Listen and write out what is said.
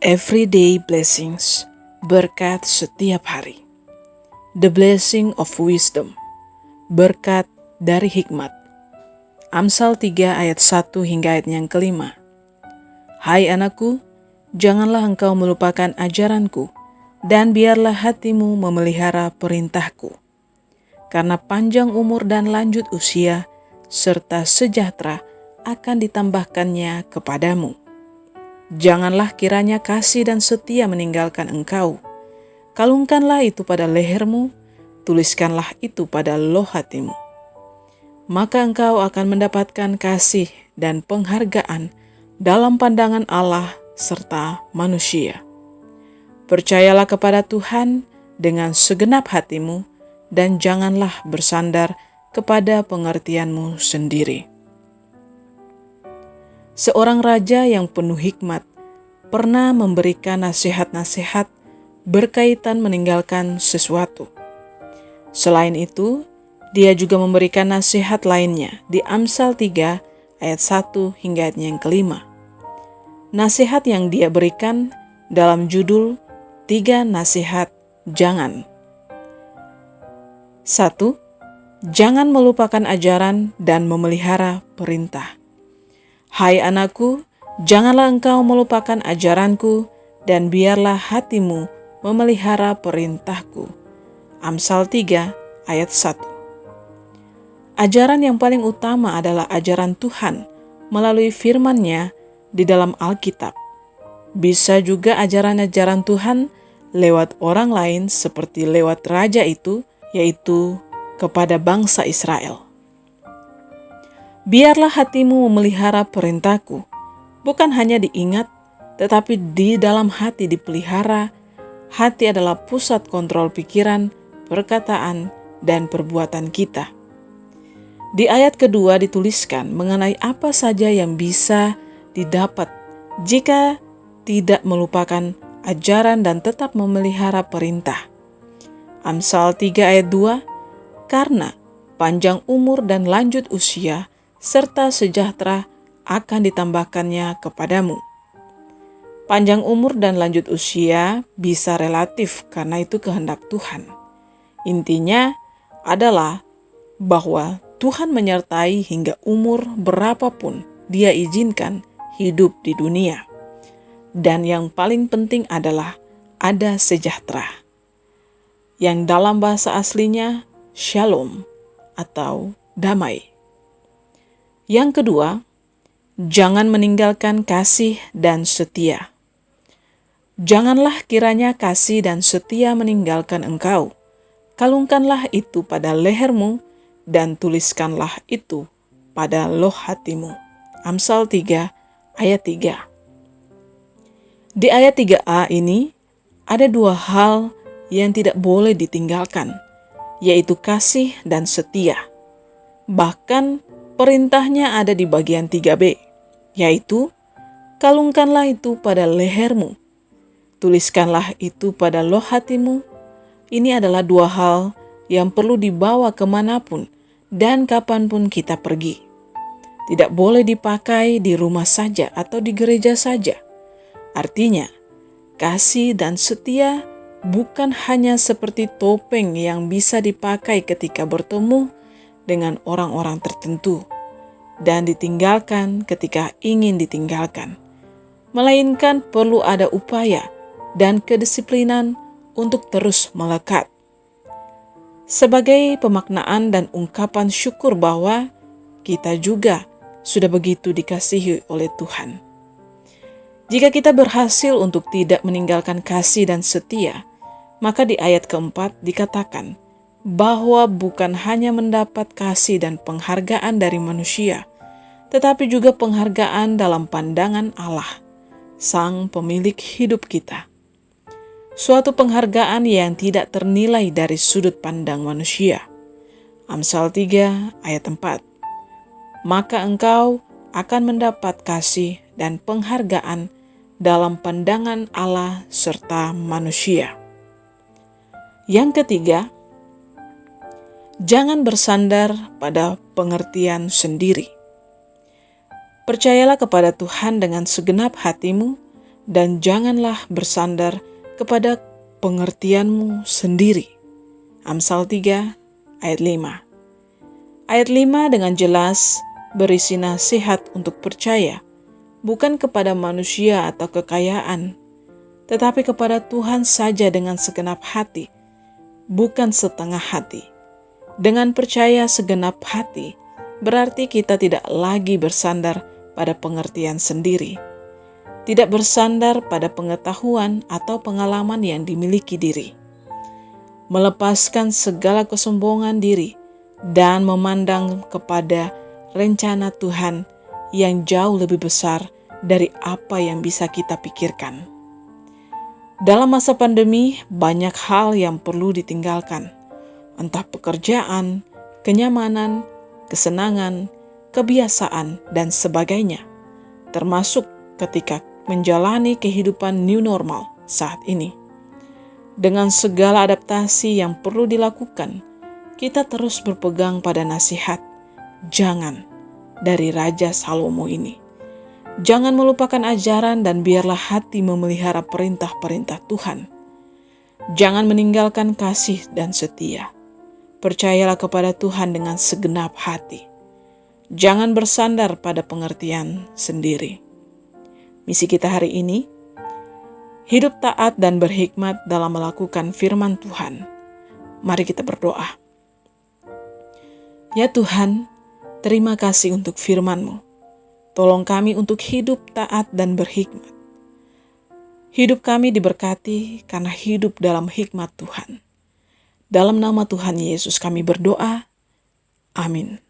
Everyday blessings, berkat setiap hari. The blessing of wisdom, berkat dari hikmat. Amsal 3 ayat 1 hingga ayat yang kelima. Hai anakku, janganlah engkau melupakan ajaranku, dan biarlah hatimu memelihara perintahku. Karena panjang umur dan lanjut usia, serta sejahtera akan ditambahkannya kepadamu. Janganlah kiranya kasih dan setia meninggalkan engkau. Kalungkanlah itu pada lehermu, tuliskanlah itu pada loh hatimu. Maka engkau akan mendapatkan kasih dan penghargaan dalam pandangan Allah serta manusia. Percayalah kepada Tuhan dengan segenap hatimu, dan janganlah bersandar kepada pengertianmu sendiri. Seorang raja yang penuh hikmat pernah memberikan nasihat-nasihat berkaitan meninggalkan sesuatu. Selain itu, dia juga memberikan nasihat lainnya di Amsal 3 ayat 1 hingga ayat yang kelima. Nasihat yang dia berikan dalam judul 3 nasihat jangan. 1. Jangan melupakan ajaran dan memelihara perintah. Hai anakku, janganlah engkau melupakan ajaranku, dan biarlah hatimu memelihara perintahku. Amsal 3 ayat 1. Ajaran yang paling utama adalah ajaran Tuhan melalui firman-Nya di dalam Alkitab. Bisa juga ajaran-ajaran Tuhan lewat orang lain seperti lewat raja itu, yaitu kepada bangsa Israel. Biarlah hatimu memelihara perintahku, bukan hanya diingat, tetapi di dalam hati dipelihara. Hati adalah pusat kontrol pikiran, perkataan, dan perbuatan kita. Di ayat kedua dituliskan mengenai apa saja yang bisa didapat jika tidak melupakan ajaran dan tetap memelihara perintah. Amsal 3 ayat 2, karena panjang umur dan lanjut usia, serta sejahtera akan ditambahkannya kepadamu. Panjang umur dan lanjut usia bisa relatif karena itu kehendak Tuhan. Intinya adalah bahwa Tuhan menyertai hingga umur berapapun Dia izinkan hidup di dunia. Dan yang paling penting adalah ada sejahtera, yang dalam bahasa aslinya shalom atau damai. Yang kedua, jangan meninggalkan kasih dan setia. Janganlah kiranya kasih dan setia meninggalkan engkau. Kalungkanlah itu pada lehermu, dan tuliskanlah itu pada loh hatimu. Amsal 3 ayat 3. Di ayat 3a ini ada dua hal yang tidak boleh ditinggalkan, yaitu kasih dan setia. Bahkan perintahnya ada di bagian 3b, yaitu kalungkanlah itu pada lehermu, tuliskanlah itu pada loh hatimu. Ini adalah dua hal yang perlu dibawa kemanapun dan kapanpun kita pergi. Tidak boleh dipakai di rumah saja atau di gereja saja. Artinya, kasih dan setia bukan hanya seperti topeng yang bisa dipakai ketika bertemu dengan orang-orang tertentu dan ditinggalkan ketika ingin ditinggalkan, melainkan perlu ada upaya dan kedisiplinan untuk terus melekat. Sebagai pemaknaan dan ungkapan syukur bahwa kita juga sudah begitu dikasihi oleh Tuhan. Jika kita berhasil untuk tidak meninggalkan kasih dan setia, maka di ayat keempat dikatakan bahwa bukan hanya mendapat kasih dan penghargaan dari manusia, tetapi juga penghargaan dalam pandangan Allah, Sang Pemilik hidup kita. Suatu penghargaan yang tidak ternilai dari sudut pandang manusia. Amsal 3 ayat 4. Maka engkau akan mendapat kasih dan penghargaan dalam pandangan Allah serta manusia. Yang ketiga, jangan bersandar pada pengertian sendiri. Percayalah kepada Tuhan dengan segenap hatimu, dan janganlah bersandar kepada pengertianmu sendiri. Amsal 3 ayat 5. Ayat 5 dengan jelas berisi nasihat untuk percaya, bukan kepada manusia atau kekayaan, tetapi kepada Tuhan saja dengan segenap hati, bukan setengah hati. Dengan percaya segenap hati, berarti kita tidak lagi bersandar pada pengertian sendiri, tidak bersandar pada pengetahuan atau pengalaman yang dimiliki diri. Melepaskan segala kesombongan diri dan memandang kepada rencana Tuhan yang jauh lebih besar dari apa yang bisa kita pikirkan. Dalam masa pandemi, banyak hal yang perlu ditinggalkan, entah pekerjaan, kenyamanan, kesenangan, kebiasaan, dan sebagainya, termasuk ketika menjalani kehidupan new normal saat ini. Dengan segala adaptasi yang perlu dilakukan, kita terus berpegang pada nasihat "jangan" dari Raja Salomo ini. Jangan melupakan ajaran dan biarlah hati memelihara perintah-perintah Tuhan. Jangan meninggalkan kasih dan setia. Percayalah kepada Tuhan dengan segenap hati. Jangan bersandar pada pengertian sendiri. Misi kita hari ini, hidup taat dan berhikmat dalam melakukan firman Tuhan. Mari kita berdoa. Ya Tuhan, terima kasih untuk firman-Mu. Tolong kami untuk hidup taat dan berhikmat. Hidup kami diberkati karena hidup dalam hikmat Tuhan. Dalam nama Tuhan Yesus kami berdoa. Amin.